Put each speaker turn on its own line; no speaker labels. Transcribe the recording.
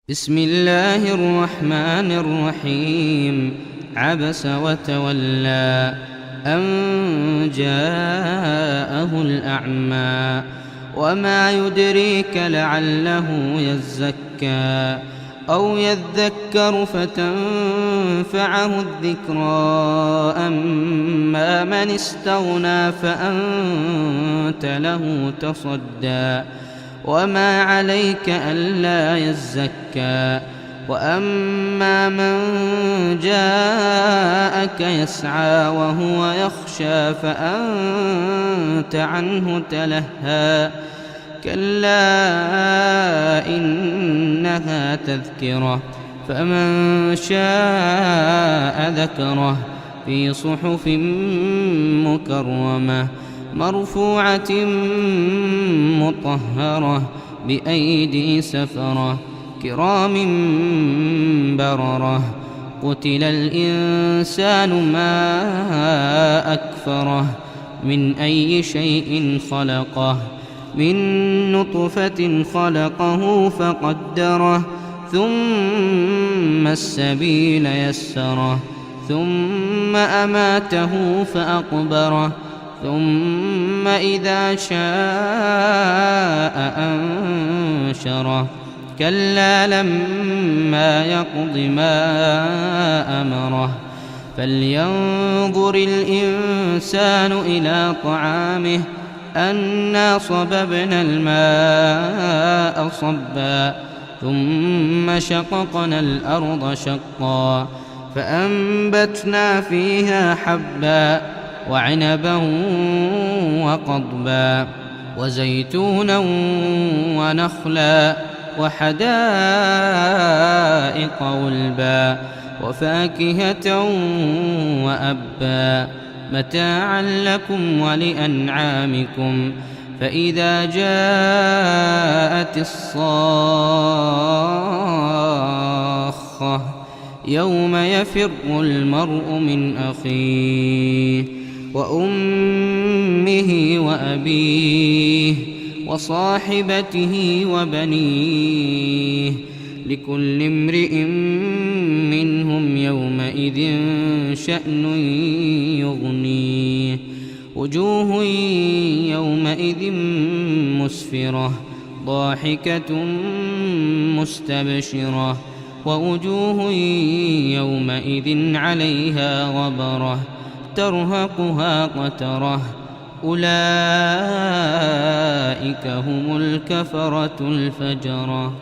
بسم الله الرحمن الرحيم. عبس وتولى أن جاءه الأعمى وما يدريك لعله يزكى أو يذكر فتنفعه الذكرى أما من استغنى فأنت له تصدى وما عليك ألا يزكى وأما من جاءك يسعى وهو يخشى فأنت عنه تلهى كلا إنها تذكرة فمن شاء ذكره في صحف مكرمة مرفوعة مطهرة بأيدي سفرة كرام بررة قتل الإنسان ما أكفره من أي شيء خلقه من نطفة خلقه فقدره ثم السبيل يسره ثم أماته فأقبره ثم إذا شاء أنشره كلا لما يقض ما أمره فلينظر الإنسان إلى طعامه أنا صببنا الماء صبا ثم شققنا الأرض شقا فأنبتنا فيها حبا وعنبا وقضبا وزيتونا ونخلا وحدائق غلبا وفاكهة وأبا متاعا لكم ولأنعامكم فإذا جاءت الصاخة يوم يفر المرء من أخيه وأمه وأبيه وصاحبته وبنيه لكل امرئ منهم يومئذ شأن يغنيه وجوه يومئذ مسفرة ضاحكة مستبشرة ووجوه يومئذ عليها غبرة ترهقها قترة أولئك هم الكفرة الفجرة.